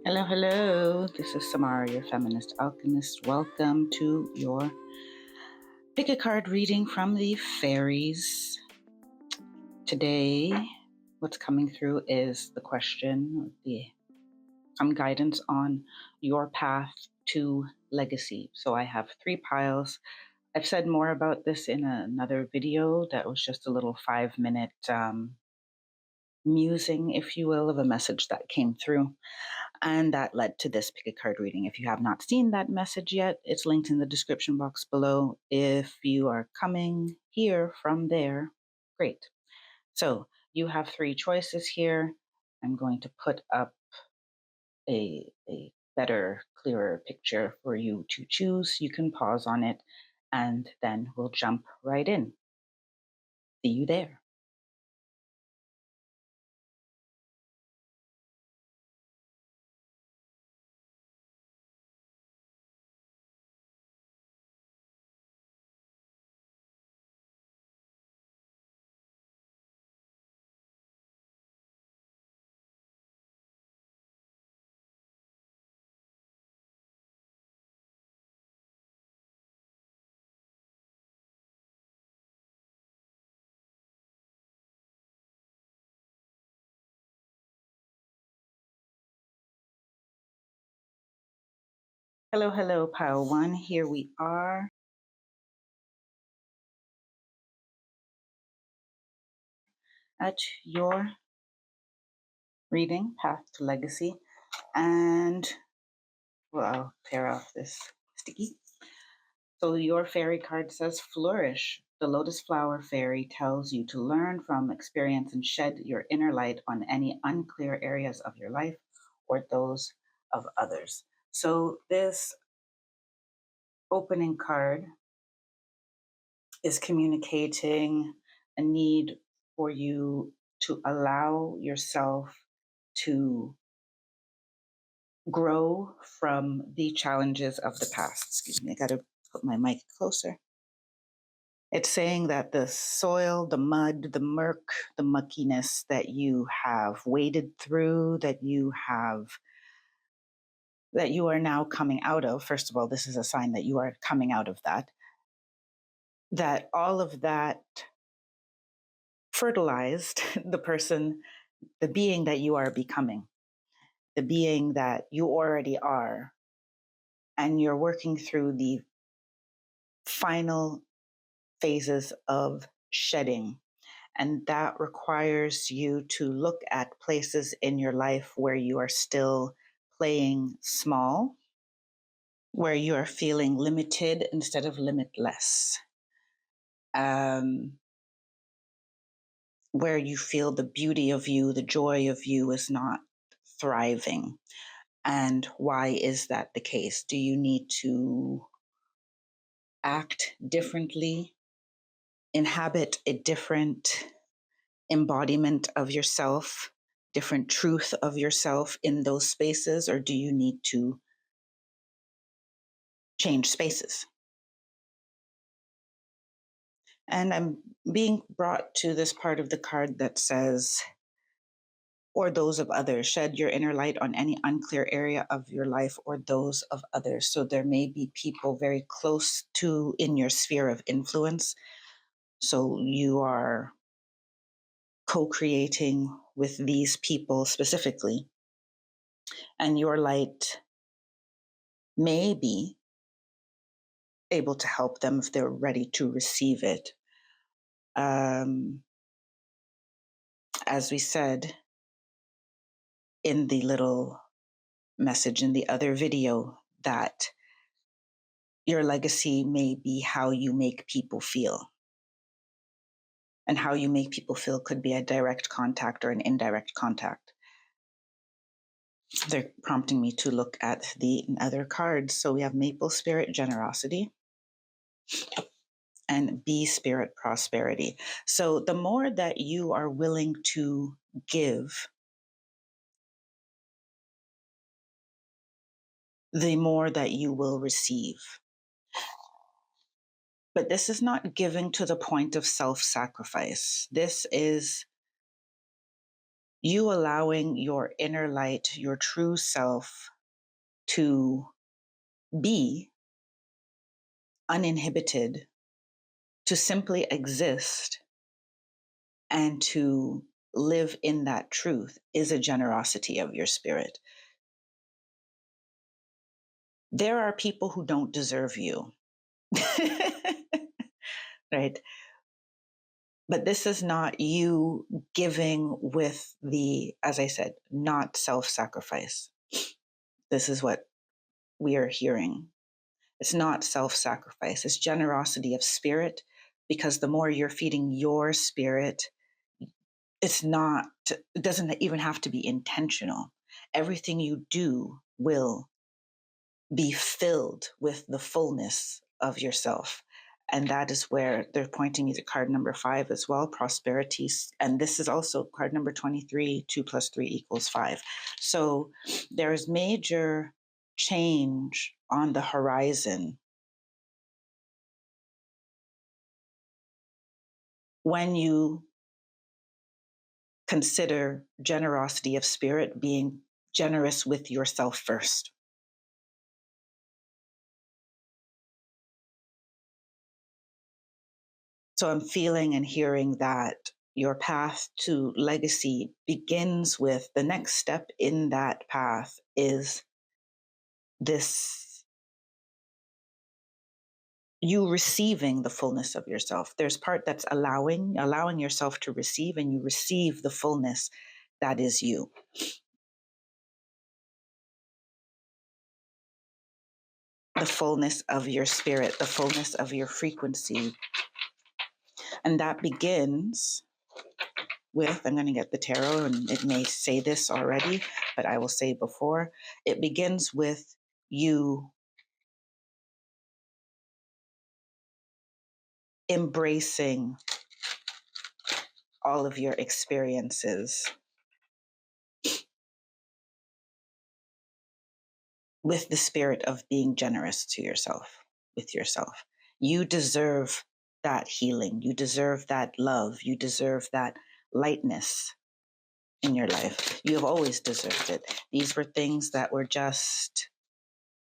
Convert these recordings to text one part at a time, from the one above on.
Hello, hello. This is Samara, your feminist alchemist. Welcome to your pick a card reading from the fairies. Today, what's coming through is the question, some guidance on your path to legacy. So I have 3 piles. I've said more about this in another video that was just a little 5-minute musing, if you will, of a message that came through. And that led to this pick a card reading. If you have not seen that message yet, it's linked in the description box below. If you are coming here from there, great. So you have 3 choices here. I'm going to put up a better, clearer picture for you to choose. You can pause on it and then we'll jump right in. See you there. Hello, hello, pile 1. Here we are. At your reading, Path to Legacy. And well, I'll tear off this sticky. So your fairy card says flourish. The lotus flower fairy tells you to learn from experience and shed your inner light on any unclear areas of your life or those of others. So this opening card is communicating a need for you to allow yourself to grow from the challenges of the past. Excuse me, I got to put my mic closer. It's saying that the soil, the mud, the murk, the muckiness that you have waded through, that you are now coming out of, first of all, this is a sign that you are coming out of that all of that fertilized the person, the being that you are becoming, the being that you already are. And you're working through the final phases of shedding. And that requires you to look at places in your life where you are still playing small, where you are feeling limited instead of limitless, where you feel the beauty of you, the joy of you is not thriving. And why is that the case? Do you need to act differently, inhabit a different embodiment of yourself, different truth of yourself in those spaces, or do you need to change spaces? And I'm being brought to this part of the card that says, or those of others, shed your inner light on any unclear area of your life or those of others. So there may be people very close to in your sphere of influence. So you are co-creating with these people specifically, and your light may be able to help them if they're ready to receive it. As we said in the little message in the other video, that your legacy may be how you make people feel. And how you make people feel could be a direct contact or an indirect contact. They're prompting me to look at the other cards. So we have Maple Spirit Generosity and Bee Spirit Prosperity. So the more that you are willing to give, the more that you will receive. But this is not giving to the point of self-sacrifice. This is you allowing your inner light, your true self, to be uninhibited, to simply exist, and to live in that truth is a generosity of your spirit. There are people who don't deserve you, right? But this is not you giving with the, as I said, not self-sacrifice. This is what we are hearing. It's not self-sacrifice. It's generosity of spirit, because the more you're feeding your spirit, it doesn't even have to be intentional. Everything you do will be filled with the fullness of yourself. And that is where they're pointing me to card number 5 as well, prosperity. And this is also card number 23, 2 plus 3 equals 5. So there's major change on the horizon when you consider generosity of spirit, being generous with yourself first. So I'm feeling and hearing that your path to legacy begins with, the next step in that path is this, you receiving the fullness of yourself. There's part that's allowing yourself to receive, and you receive the fullness that is you. The fullness of your spirit, the fullness of your frequency. And that begins with, I'm going to get the tarot, and it may say this already, but I will say before, it begins with you embracing all of your experiences with the spirit of being generous to yourself, with yourself. You deserve that healing. You deserve that love. You deserve that lightness in your life. You have always deserved it. These were things that were just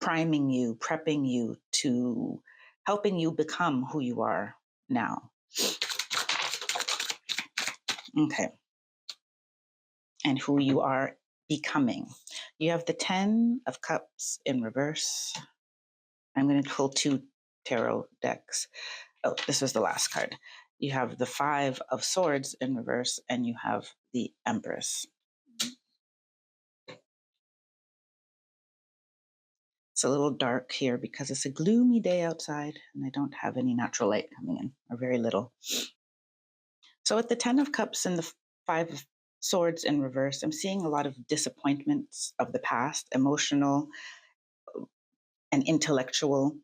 priming you, prepping you, to helping you become who you are now. Okay. And who you are becoming. You have the 10 of Cups in reverse. I'm going to pull 2 tarot decks. Oh, this was the last card. You have the 5 of Swords in reverse, and you have the Empress. It's a little dark here because it's a gloomy day outside and I don't have any natural light coming in, or very little. So with the 10 of Cups and the 5 of Swords in reverse, I'm seeing a lot of disappointments of the past, emotional and intellectual.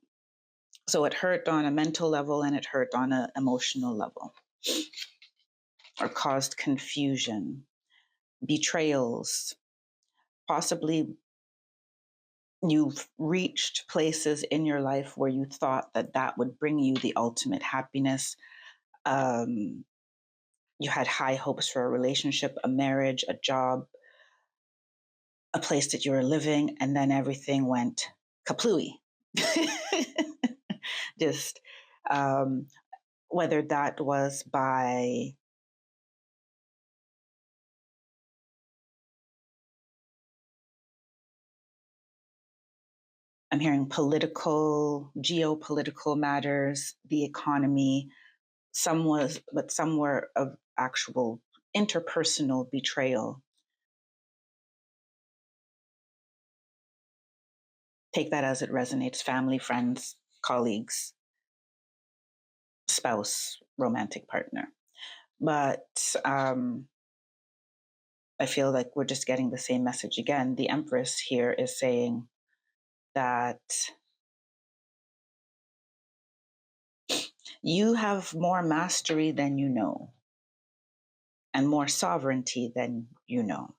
So it hurt on a mental level and it hurt on an emotional level, or caused confusion, betrayals. Possibly you've reached places in your life where you thought that that would bring you the ultimate happiness. You had high hopes for a relationship, a marriage, a job, a place that you were living, and then everything went kaplooey. Just whether that was by I'm hearing political, geopolitical matters, the economy, some were of actual interpersonal betrayal. Take that as it resonates: family, friends, colleagues, spouse, romantic partner. But I feel like we're just getting the same message again. The Empress here is saying that you have more mastery than you know, and more sovereignty than you know.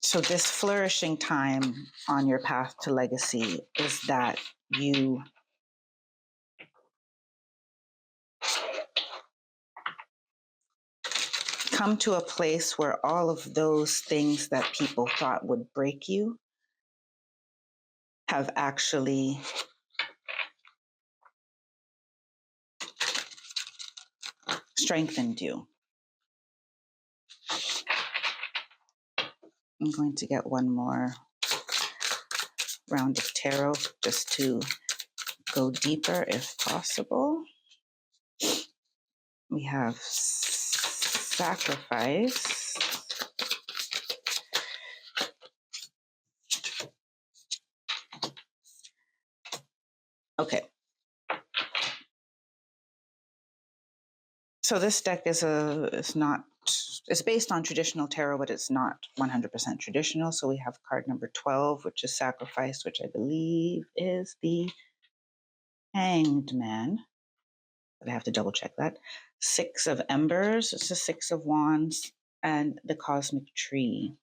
So this flourishing time on your path to legacy is that you come to a place where all of those things that people thought would break you have actually strengthened you. I'm going to get one more round of tarot just to go deeper if possible. We have sacrifice. Okay. So this deck is based on traditional tarot, but it's not 100% traditional. So we have card number 12, which is sacrifice, which I believe is the Hanged Man. But I have to double check that. 6 of Embers, it's the 6 of Wands, and the Cosmic Tree.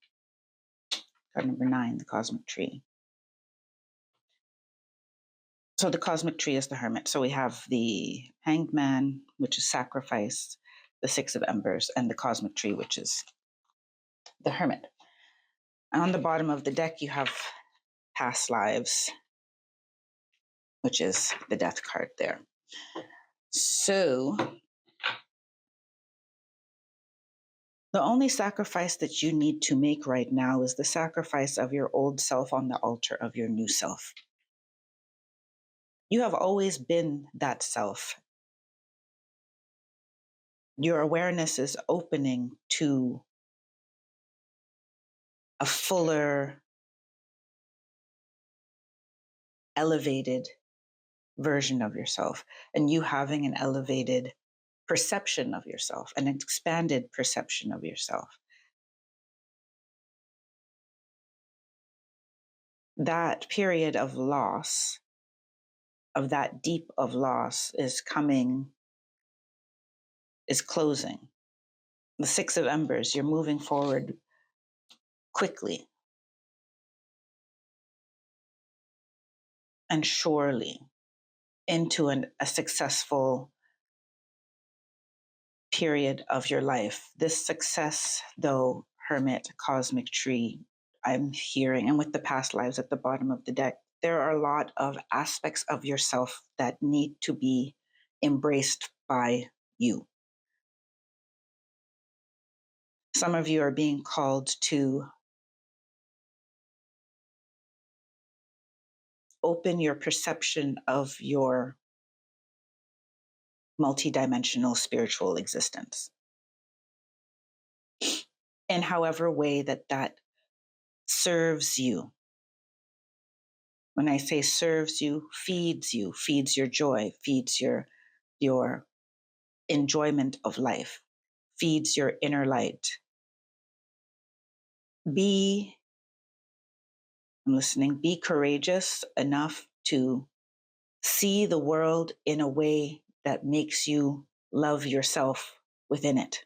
Card number 9, the Cosmic Tree. So the Cosmic Tree is the Hermit. So we have the Hanged Man, which is sacrifice, the 6 of Embers, and the Cosmic Tree, which is the Hermit. And on the bottom of the deck, you have past lives, which is the Death card there. So the only sacrifice that you need to make right now is the sacrifice of your old self on the altar of your new self. You have always been that self. Your awareness is opening to a fuller, elevated version of yourself, and you having an elevated perception of yourself, an expanded perception of yourself. That period of loss, of that deep of loss, is closing. The 6 of Embers, you're moving forward quickly and surely into a successful period of your life. This success, though, Hermit, Cosmic Tree, I'm hearing, and with the past lives at the bottom of the deck, there are a lot of aspects of yourself that need to be embraced by you. Some of you are being called to open your perception of your multidimensional spiritual existence in however way that serves you. When I say serves you, feeds your joy, feeds your enjoyment of life, feeds your inner light. I'm listening, be courageous enough to see the world in a way that makes you love yourself within it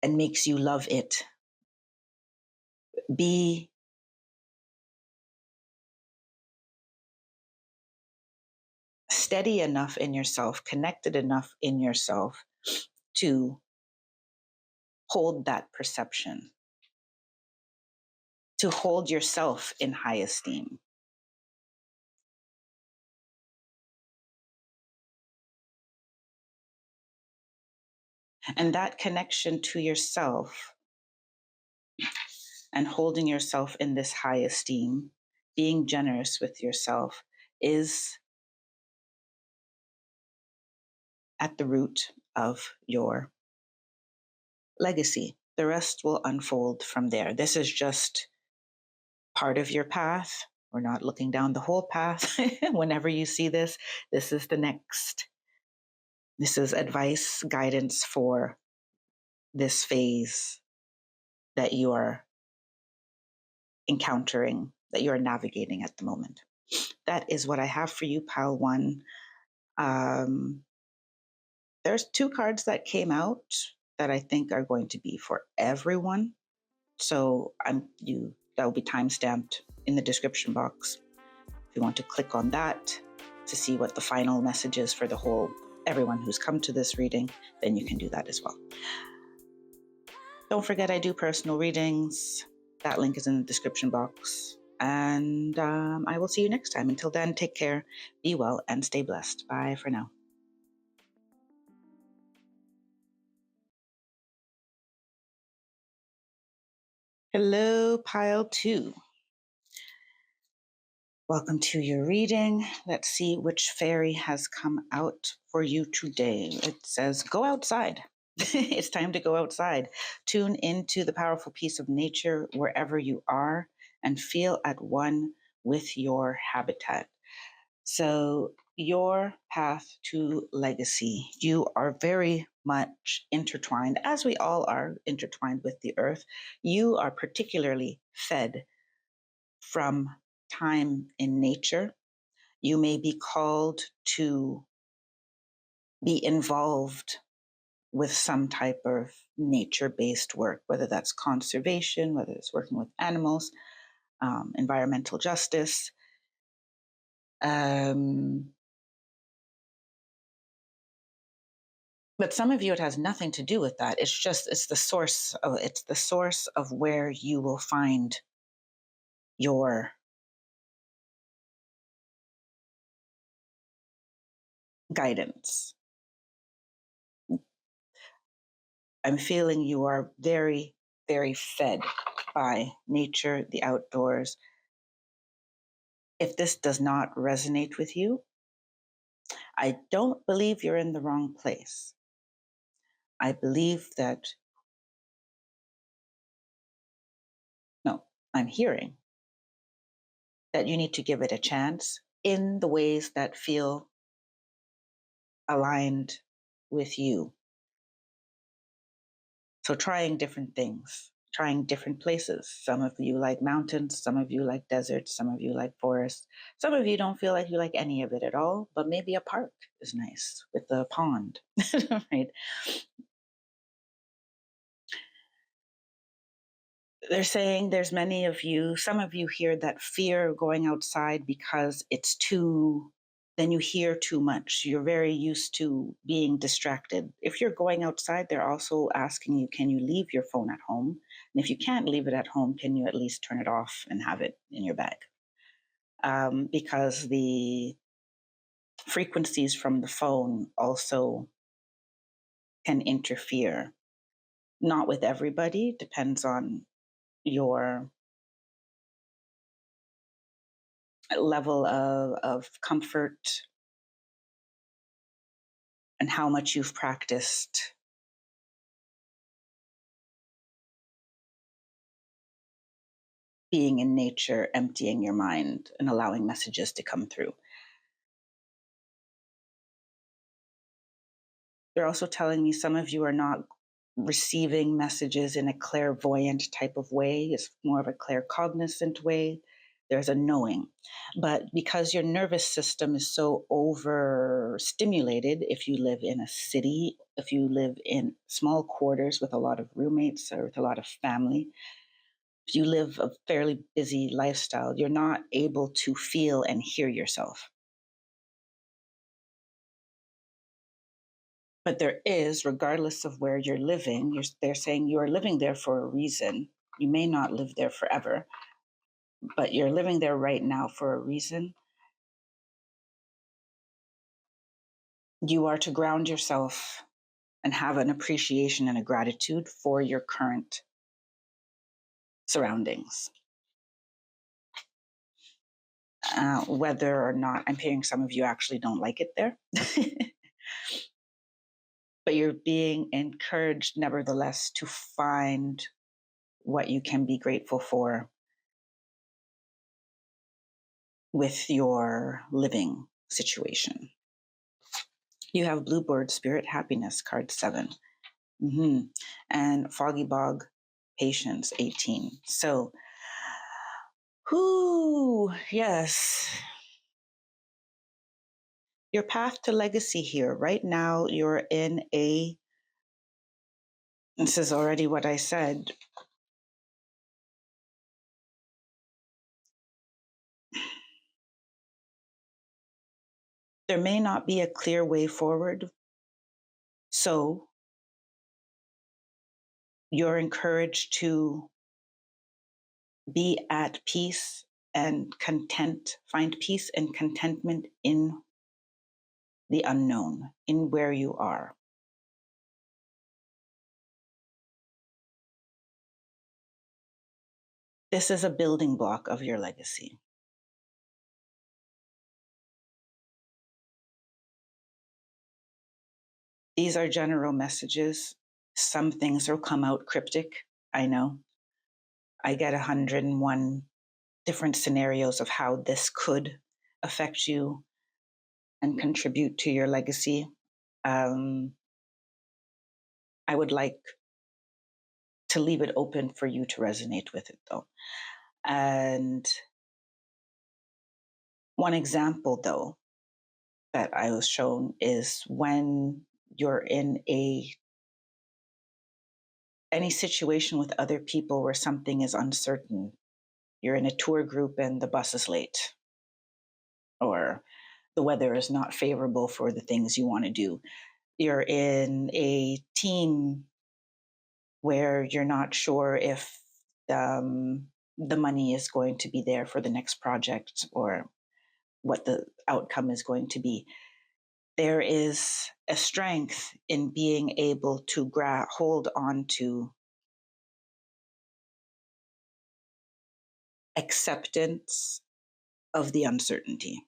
and makes you love it. Be steady enough in yourself, connected enough in yourself to hold that perception, to hold yourself in high esteem. And that connection to yourself and holding yourself in this high esteem, being generous with yourself, is at the root of your legacy. The rest will unfold from there. This is just part of your path. We're not looking down the whole path. Whenever you see this, this is the next. This is advice, guidance for this phase that you are encountering, that you are navigating at the moment. That is what I have for you, pile 1. There's 2 cards that came out that I think are going to be for everyone. So that will be timestamped in the description box if you want to click on that to see what the final message is for the whole everyone who's come to this reading, then you can do that as well. Don't forget, I do personal readings. That link is in the description box. And I will see you next time. Until then, take care, be well, and stay blessed. Bye for now. Hello, pile 2. Welcome to your reading. Let's see which fairy has come out for you today. It says, go outside. It's time to go outside. Tune into the powerful peace of nature wherever you are and feel at one with your habitat. So your path to legacy, you are very much intertwined, as we all are intertwined with the earth. You are particularly fed from time in nature. You may be called to be involved with some type of nature-based work, whether that's conservation, whether it's working with animals, environmental justice. But some of you, it has nothing to do with that. It's the source of where you will find your guidance. I'm feeling you are very, very fed by nature, the outdoors. If this does not resonate with you, I don't believe you're in the wrong place. I believe that, no, I'm hearing that you need to give it a chance in the ways that feel aligned with you. So trying different things, trying different places. Some of you like mountains, some of you like deserts, some of you like forests. Some of you don't feel like you like any of it at all, but maybe a park is nice with a pond, right? They're saying there's many of you, some of you here that fear going outside because it's then you hear too much. You're very used to being distracted. If you're going outside, they're also asking you, can you leave your phone at home? And if you can't leave it at home, can you at least turn it off and have it in your bag? Because the frequencies from the phone also can interfere. Not with everybody, depends on your level of comfort and how much you've practiced being in nature, emptying your mind and allowing messages to come through. They're also telling me some of you are not receiving messages in a clairvoyant type of way. It's more of a claircognizant way. There's a knowing. But because your nervous system is so overstimulated, if you live in a city, if you live in small quarters with a lot of roommates or with a lot of family, if you live a fairly busy lifestyle, you're not able to feel and hear yourself. But there is, regardless of where you're living, they're saying you are living there for a reason. You may not live there forever, but you're living there right now for a reason. You are to ground yourself and have an appreciation and a gratitude for your current surroundings. Whether or not, I'm hearing some of you actually don't like it there. But you're being encouraged, nevertheless, to find what you can be grateful for with your living situation. You have Bluebird Spirit Happiness, card 7. And Foggy Bog Patience, 18. So, yes. Your path to legacy here. Right now, you're in this is already what I said. There may not be a clear way forward, so you're encouraged to be at peace and content, find peace and contentment in the unknown, in where you are. This is a building block of your legacy. These are general messages. Some things will come out cryptic. I know. I get 101 different scenarios of how this could affect you and contribute to your legacy. I would like to leave it open for you to resonate with it, though. And one example, though, that I was shown is when you're in any situation with other people where something is uncertain. You're in a tour group and the bus is late, or the weather is not favorable for the things you want to do. You're in a team where you're not sure if the money is going to be there for the next project or what the outcome is going to be. There is a strength in being able to hold on to acceptance of the uncertainty.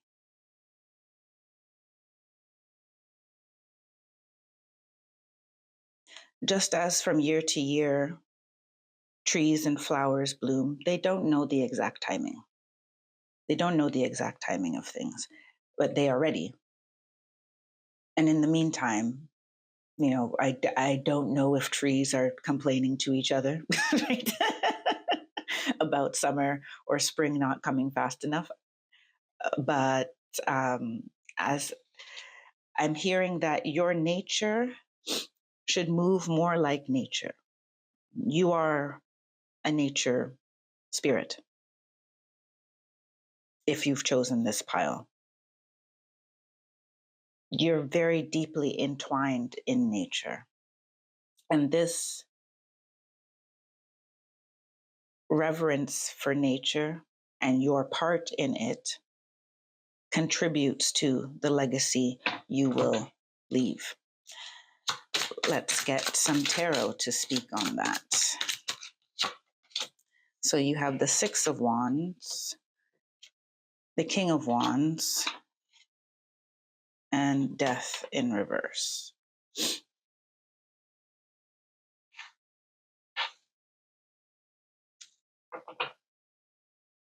Just as from year to year, trees and flowers bloom, they don't know the exact timing. They don't know the exact timing of things, but they are ready. And in the meantime, I don't know if trees are complaining to each other right? about summer or spring not coming fast enough. But as I'm hearing that your nature should move more like nature. You are a nature spirit if you've chosen this pile. You're very deeply entwined in nature. And this reverence for nature and your part in it contributes to the legacy you will leave. Let's get some tarot to speak on that. So you have the Six of Wands, the King of Wands, and Death in reverse.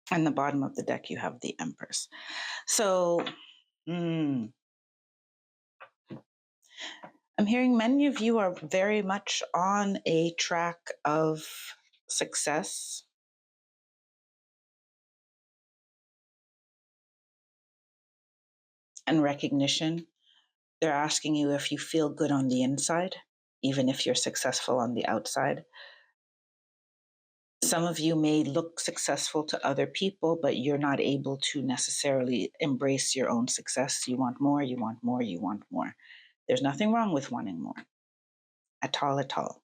And the bottom of the deck, you have the Empress. So, I'm hearing many of you are very much on a track of success. And recognition. They're asking you if you feel good on the inside, even if you're successful on the outside. Some of you may look successful to other people, but you're not able to necessarily embrace your own success. You want more, you want more, you want more. There's nothing wrong with wanting more. At all, at all.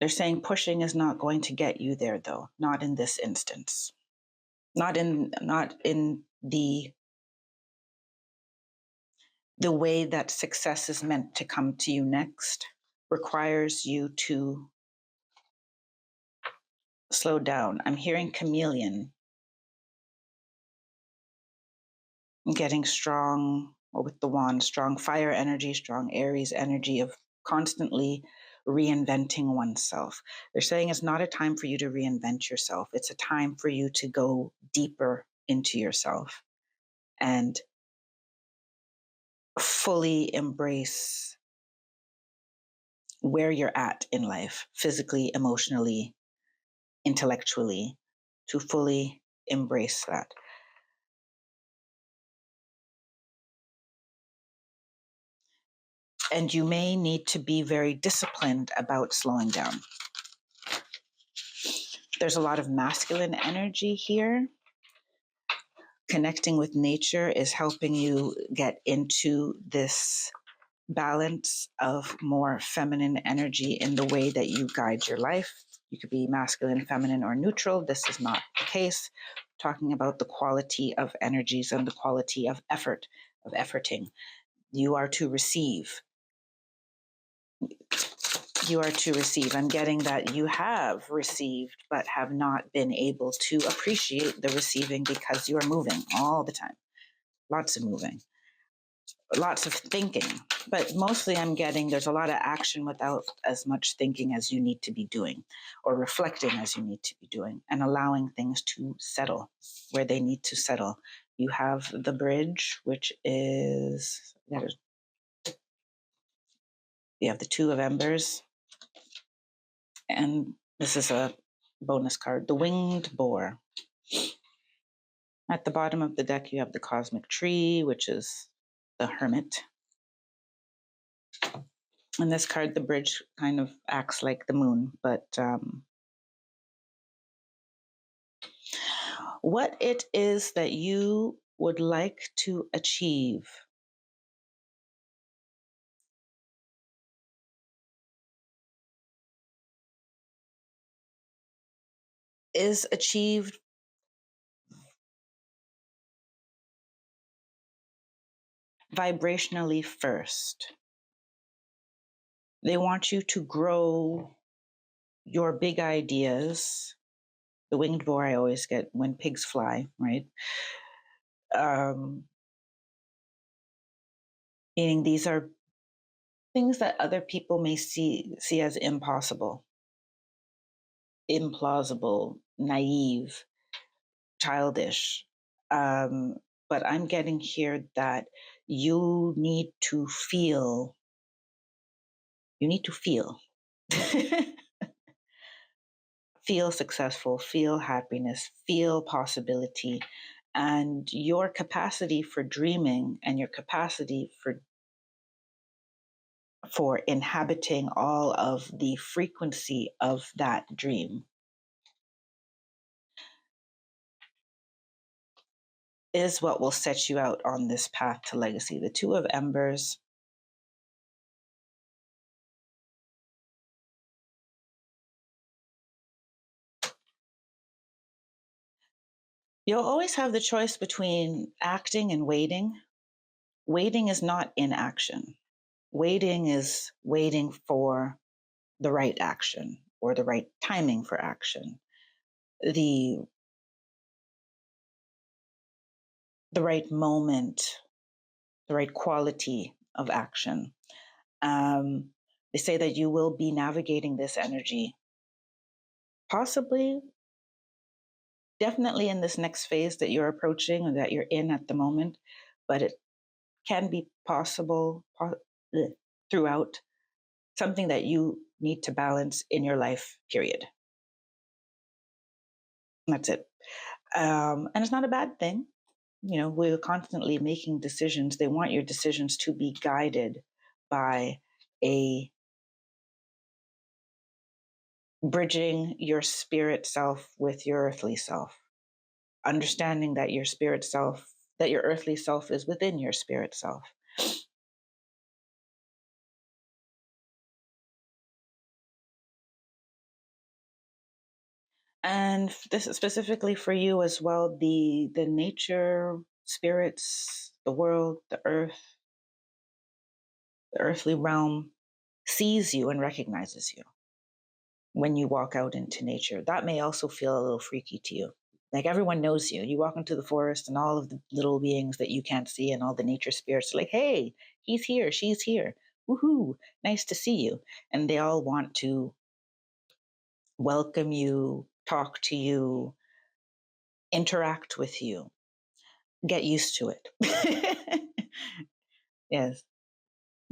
They're saying pushing is not going to get you there, though. Not in this instance. Not in the way that success is meant to come to you next. Requires you to slow down. I'm hearing chameleon. I'm getting strong, or with the wand, strong fire energy, strong Aries energy of constantly reinventing oneself. They're saying it's not a time for you to reinvent yourself. It's a time for you to go deeper into yourself and fully embrace where you're at in life, physically, emotionally, intellectually, to fully embrace that. And you may need to be very disciplined about slowing down. There's a lot of masculine energy here. Connecting with nature is helping you get into this balance of more feminine energy in the way that you guide your life. You could be masculine, feminine, or neutral. This is not the case. Talking about the quality of energies and the quality of effort, of efforting. You are to receive. You are to receive. I'm getting that you have received, but have not been able to appreciate the receiving because you are moving all the time. Lots of moving, lots of thinking, but mostly I'm getting there's a lot of action without as much thinking as you need to be doing, or reflecting as you need to be doing, and allowing things to settle where they need to settle. You have the bridge, which is, you have the Two of Embers, and this is a bonus card, the Winged Boar. At the bottom of the deck, you have the Cosmic Tree, which is the Hermit. In this card, the bridge kind of acts like the moon, but what it is that you would like to achieve is achieved vibrationally first. They want you to grow your big ideas. The winged boar I always get when pigs fly, right? Meaning these are things that other people may see as impossible, implausible, naive, childish. But I'm getting here that you need to feel. You need to feel. Feel successful, feel happiness, feel possibility. And your capacity for dreaming and your capacity for inhabiting all of the frequency of that dream is what will set you out on this path to legacy. The Two of Embers. You'll always have the choice between acting and waiting. Waiting is not inaction. Waiting is waiting for the right action or the right timing for action. The right moment, the right quality of action. They say that you will be navigating this energy, possibly, definitely in this next phase that you're approaching or that you're in at the moment, but it can be possible throughout, something that you need to balance in your life, period. That's it. And it's not a bad thing. You know, we're constantly making decisions. They want your decisions to be guided by a bridging your spirit self with your earthly self, understanding that your spirit self, that your earthly self is within your spirit self. And this is specifically for you as well, the nature, spirits, the world, the earthly realm sees you and recognizes you when you walk out into nature. That may also feel a little freaky to you. Like everyone knows you. You walk into the forest and all of the little beings that you can't see and all the nature spirits are like, hey, he's here, she's here. Woohoo, nice to see you. And they all want to welcome you, talk to you, interact with you. Get used to it. Yes.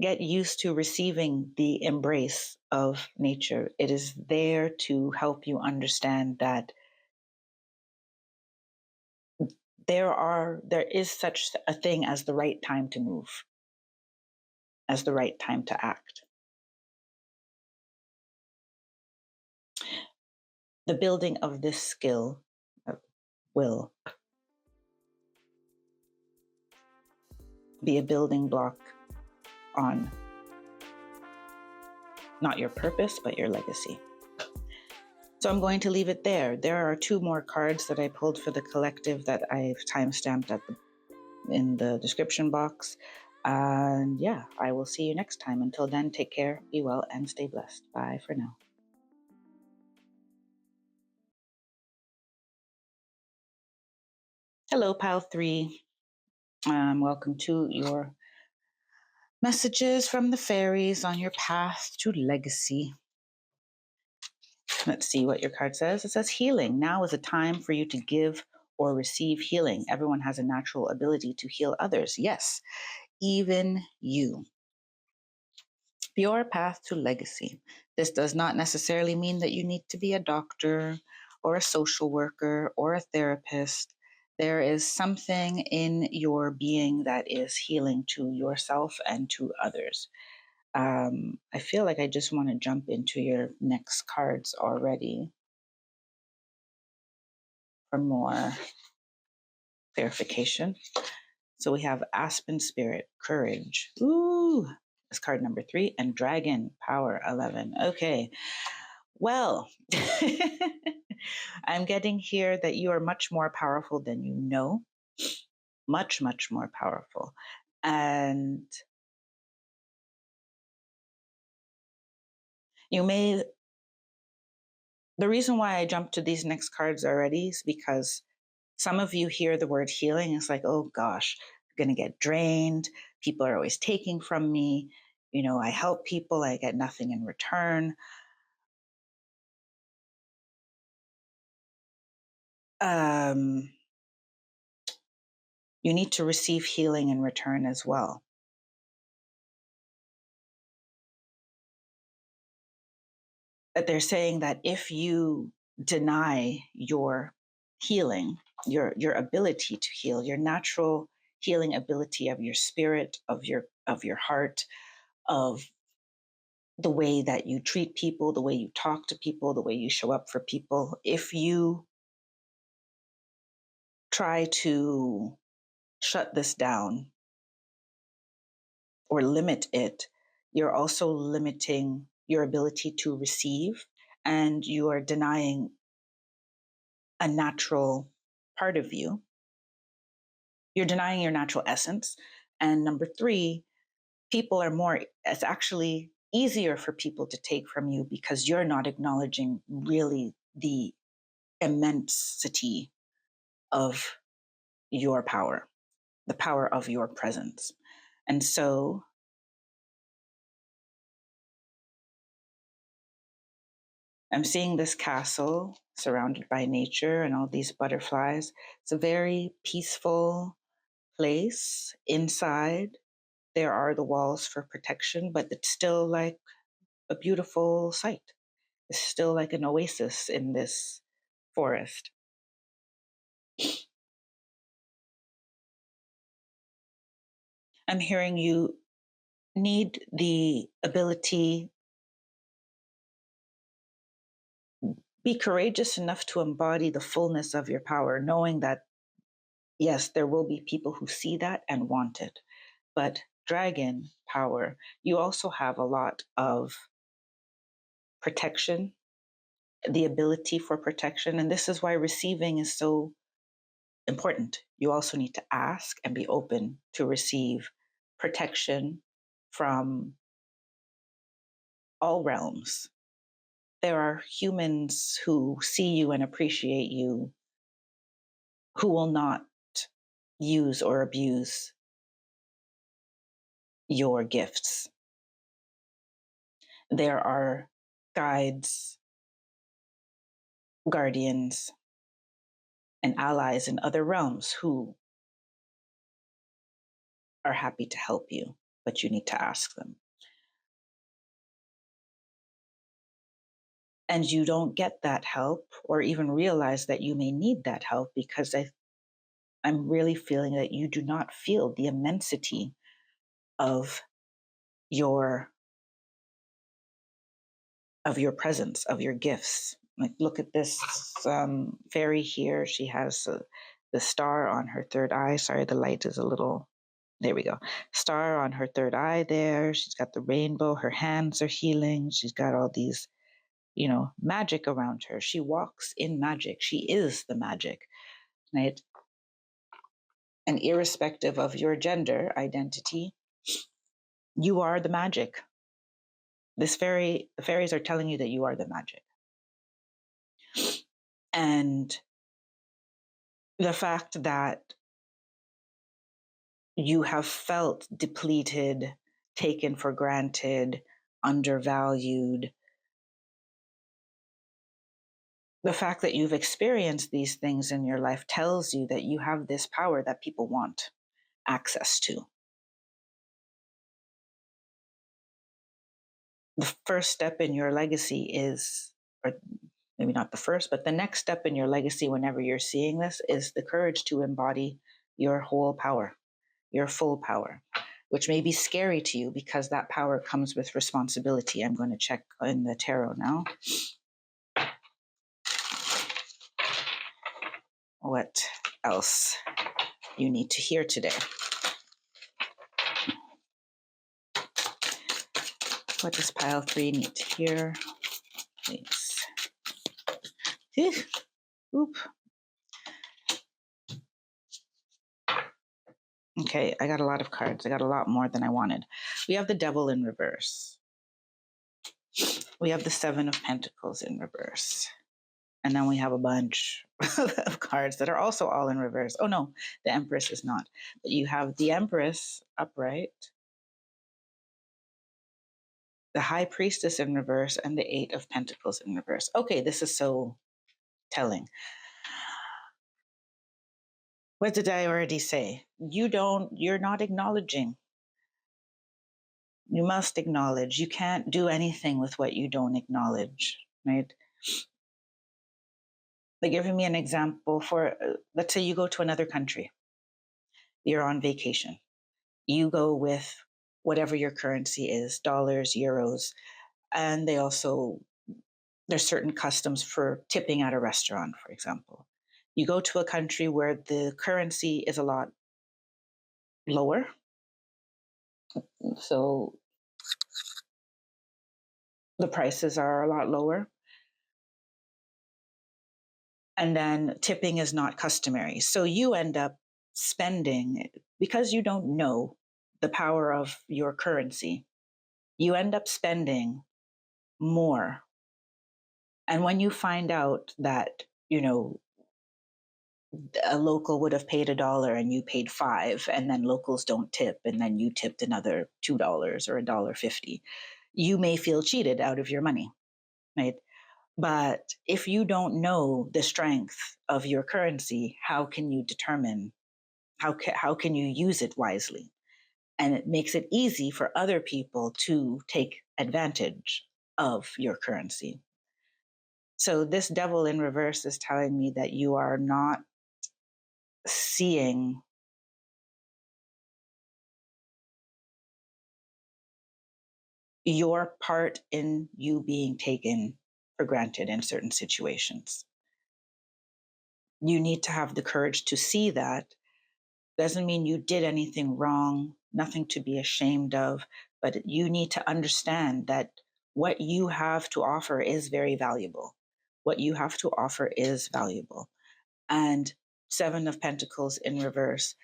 Get used to receiving the embrace of nature. It is there to help you understand that there is such a thing as the right time to move. as the right time to act. The building of this skill will be a building block on not your purpose, but your legacy. So I'm going to leave it there. There are 2 more cards that I pulled for the collective that I've timestamped in the description box. And yeah, I will see you next time. Until then, take care, be well, and stay blessed. Bye for now. Hello, Pile 3. Welcome to your messages from the fairies on your path to legacy. Let's see what your card says. It says healing. Now is a time for you to give or receive healing. Everyone has a natural ability to heal others. Yes, even you. Your path to legacy. This does not necessarily mean that you need to be a doctor or a social worker or a therapist. There is something in your being that is healing to yourself and to others. I feel like I just want to jump into your next cards already for more clarification. So we have Aspen Spirit, Courage. Ooh, that's card number 3, and Dragon, Power 11. Okay, well, I'm getting here that you are much more powerful than you know. Much, much more powerful. And the reason why I jumped to these next cards already is because some of you hear the word healing. It's like, oh gosh, I'm going to get drained. People are always taking from me. I help people, I get nothing in return. You need to receive healing in return as well. That they're saying that if you deny your healing, your ability to heal, your natural healing ability of your spirit, of your heart, of the way that you treat people, the way you talk to people, the way you show up for people, if you try to shut this down or limit it, you're also limiting your ability to receive, and you are denying a natural part of you. You're denying your natural essence. And number 3, it's actually easier for people to take from you because you're not acknowledging really the immensity of your power, the power of your presence. And so I'm seeing this castle surrounded by nature and all these butterflies. It's a very peaceful place. Inside, there are the walls for protection, but it's still like a beautiful sight. It's still like an oasis in this forest. I'm hearing you need the ability, be courageous enough to embody the fullness of your power, knowing that, yes, there will be people who see that and want it. But dragon power, you also have a lot of protection, the ability for protection. And this is why receiving is so important. You also need to ask and be open to receive protection from all realms. There are humans who see you and appreciate you who will not use or abuse your gifts. There are guides, guardians, and allies in other realms who are happy to help you, but you need to ask them. And you don't get that help or even realize that you may need that help because I'm really feeling that you do not feel the immensity of your presence, of your gifts. Like, look at this fairy here. She has the star on her third eye. Sorry, the light is a little. There we go. Star on her third eye there. She's got the rainbow. Her hands are healing. She's got all these, magic around her. She walks in magic. She is the magic, right? And irrespective of your gender identity, you are the magic. The fairies are telling you that you are the magic. And the fact that you have felt depleted, taken for granted, undervalued, the fact that you've experienced these things in your life tells you that you have this power that people want access to. The first step in your legacy is, or maybe not the first, but the next step in your legacy, whenever you're seeing this, is the courage to embody your whole power, your full power, which may be scary to you because that power comes with responsibility. I'm going to check in the tarot now. What else you need to hear today? What does pile 3 need to hear? Please. Oop. Okay, I got a lot of cards. I got a lot more than I wanted. We have the Devil in reverse. We have the 7 of Pentacles in reverse. And then we have a bunch of cards that are also all in reverse. Oh no, the Empress is not. But you have the Empress upright, the High Priestess in reverse, and the 8 of Pentacles in reverse. Okay, this is so telling. What did I already say? You're not acknowledging. You must acknowledge. You can't do anything with what you don't acknowledge, right? Like, giving me an example for, let's say you go to another country. You're on vacation. You go with whatever your currency is, dollars, euros, and there's certain customs for tipping at a restaurant, for example. You go to a country where the currency is a lot lower. So the prices are a lot lower. And then tipping is not customary. So you end up spending, because you don't know the power of your currency, you end up spending more. And when you find out that, a local would have paid $1 and you paid $5, and then locals don't tip, and then you tipped another $2 or $1.50, you may feel cheated out of your money, right? But if you don't know the strength of your currency, how can you determine, how can you use it wisely? And it makes it easy for other people to take advantage of your currency. So this Devil in reverse is telling me that you are not seeing your part in you being taken for granted in certain situations. You need to have the courage to see that. Doesn't mean you did anything wrong, nothing to be ashamed of, but you need to understand that what you have to offer is very valuable. What you have to offer is valuable. And 7 of Pentacles in reverse,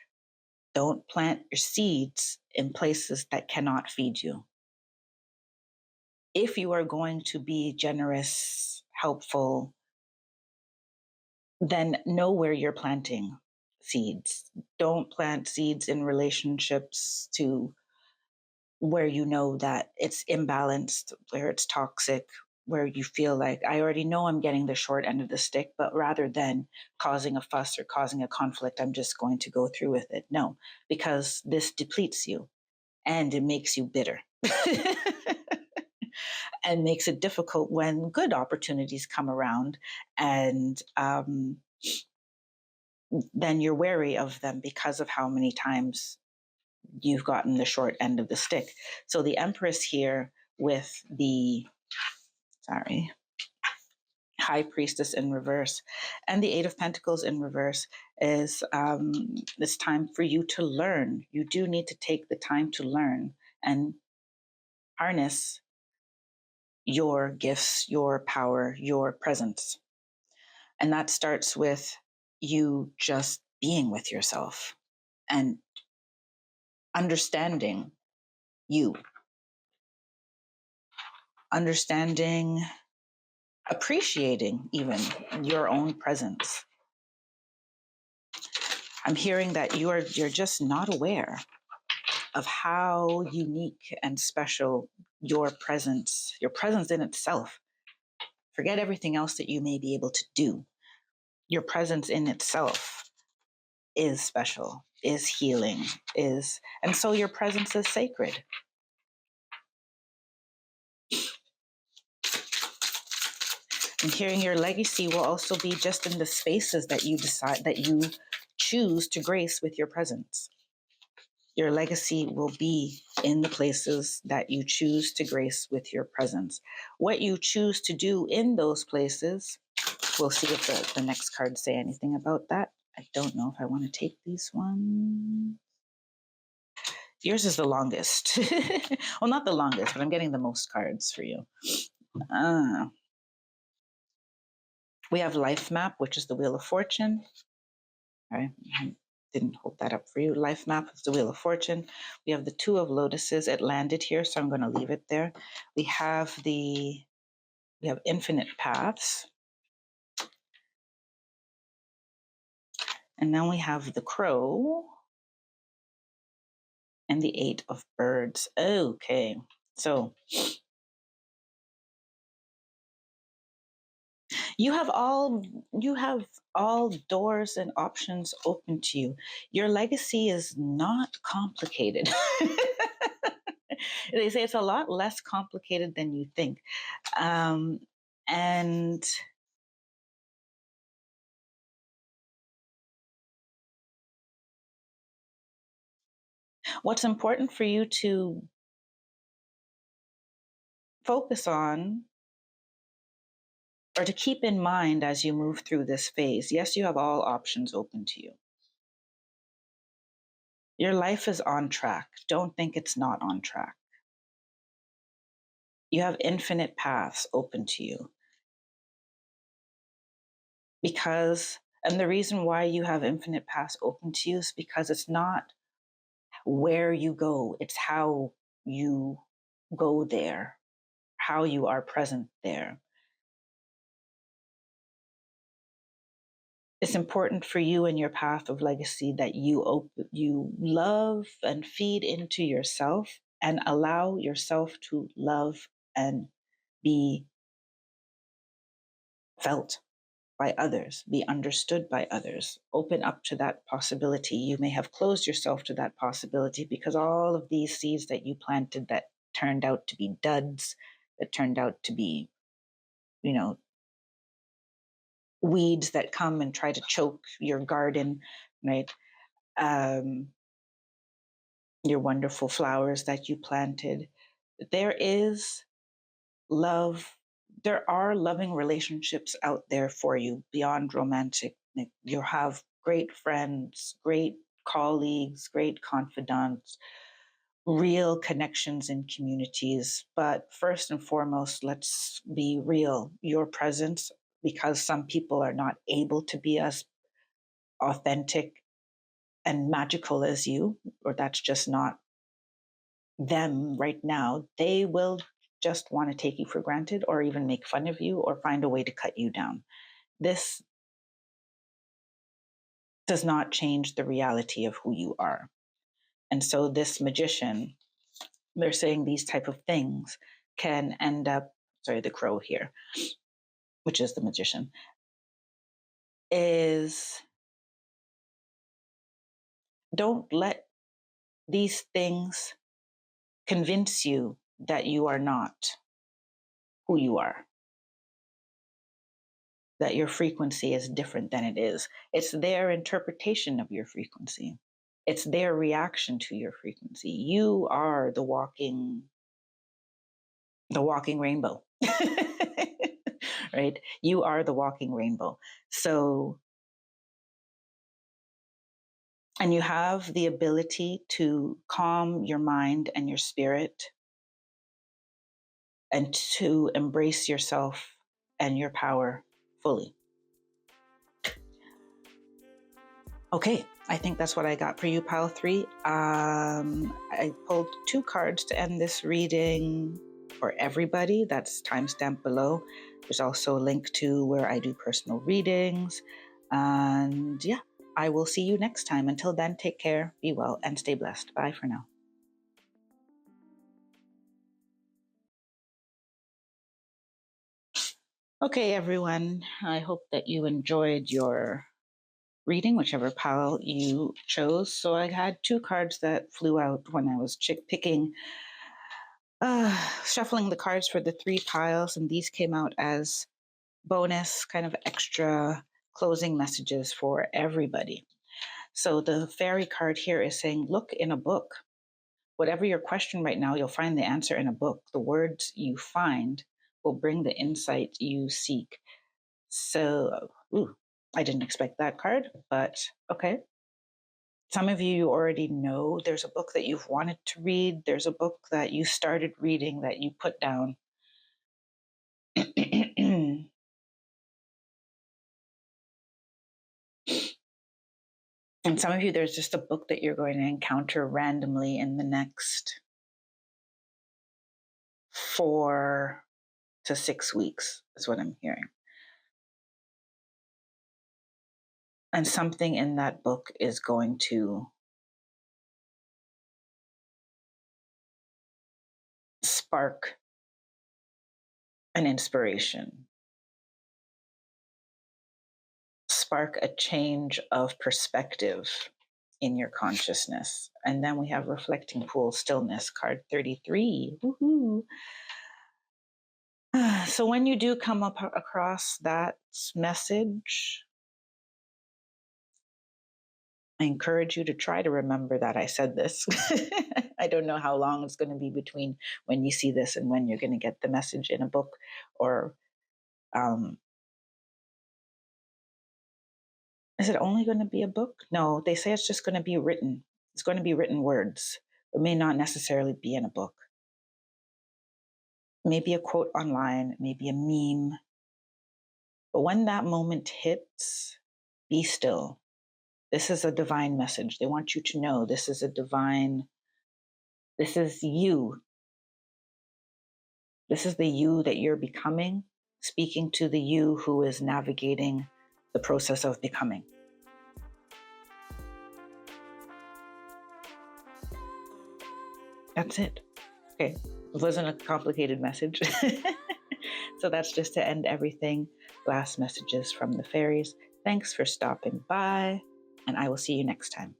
don't plant your seeds in places that cannot feed you. If you are going to be generous, helpful, then know where you're planting seeds. Don't plant seeds in relationships to where you know that it's imbalanced, where it's toxic, where you feel like, I already know I'm getting the short end of the stick, but rather than causing a fuss or causing a conflict, I'm just going to go through with it. No, because this depletes you and it makes you bitter. And makes it difficult when good opportunities come around, and then you're wary of them because of how many times you've gotten the short end of the stick. So the Empress here with the, High Priestess in reverse and the Eight of Pentacles in reverse is it's time for you to learn. You do need to take the time to learn and harness your gifts, your power, your presence. And that starts with you just being with yourself and understanding you, understanding, appreciating even your own presence. I'm hearing that you're just not aware of how unique and special your presence in itself. Forget everything else that you may be able to do. Your presence in itself is special, is healing, and so your presence is sacred. And hearing your legacy will also be just in the spaces that you decide, that you choose to grace with your presence. Your legacy will be in the places that you choose to grace with your presence. What you choose to do in those places, we'll see if the next cards say anything about that. I don't know if I want to take these ones. Yours is the longest. Well, not the longest, but I'm getting the most cards for you. We have Life Map, which is the Wheel of Fortune. All right. I didn't hold that up for you. Life Map is the Wheel of Fortune. We have the Two of Lotuses. It landed here, so I'm going to leave it there. We have Infinite Paths. And then we have the Crow and the Eight of Birds. Okay. So you have all doors and options open to you. Your legacy is not complicated. They say it's a lot less complicated than you think. And what's important for you to focus on or to keep in mind as you move through this phase, yes, you have all options open to you. Your life is on track. Don't think it's not on track. You have infinite paths open to you. And the reason why you have infinite paths open to you is because it's not where you go, it's how you go there, how you are present there. It's important for you in your path of legacy that you love and feed into yourself and allow yourself to love and be felt by others, be understood by others. Open up to that possibility. You may have closed yourself to that possibility because all of these seeds that you planted that turned out to be duds, that turned out to be, weeds that come and try to choke your garden, right? Your wonderful flowers that you planted. There is love. There are loving relationships out there for you beyond romantic. You have great friends, great colleagues, great confidants, real connections in communities. But first and foremost, let's be real. Your presence, because some people are not able to be as authentic and magical as you, or that's just not them right now, they will just want to take you for granted or even make fun of you or find a way to cut you down. This does not change the reality of who you are. And so this magician, they're saying these type of things can end up, the crow here, which is the magician, is don't let these things convince you that you are not who you are, that your frequency is different than it is. It's their interpretation of your frequency. It's their reaction to your frequency. You are the walking rainbow. Right? You are the walking rainbow. So, and you have the ability to calm your mind and your spirit and to embrace yourself and your power fully. Okay, I think that's what I got for you, Pile 3. I pulled 2 cards to end this reading for everybody. That's timestamped below. There's also a link to where I do personal readings. And yeah, I will see you next time. Until then, take care, be well, and stay blessed. Bye for now. Okay, everyone. I hope that you enjoyed your reading, whichever pile you chose. So I had 2 cards that flew out when I was picking, shuffling the cards for the 3 piles, and these came out as bonus, kind of extra closing messages for everybody. So the fairy card here is saying, look in a book. Whatever your question right now, you'll find the answer in a book. The words you find will bring the insight you seek. So, I didn't expect that card, but okay. Some of you already know there's a book that you've wanted to read. There's a book that you started reading that you put down. And some of you, there's just a book that you're going to encounter randomly in the next 4 to 6 weeks, is what I'm hearing. And something in that book is going to spark an inspiration, spark a change of perspective in your consciousness. And then we have Reflecting Pool Stillness, card 33. Woohoo! So when you do come across that message, I encourage you to try to remember that I said this. I don't know how long it's going to be between when you see this and when you're going to get the message in a book, or is it only going to be a book? No, they say it's just going to be written. It's going to be written words. It may not necessarily be in a book. Maybe a quote online, maybe a meme. But when that moment hits, be still. This is a divine message. They want you to know this is this is you. This is the you that you're becoming, speaking to the you who is navigating the process of becoming. That's it. Okay, it wasn't a complicated message. So that's just to end everything. Last messages from the fairies. Thanks for stopping by, and I will see you next time.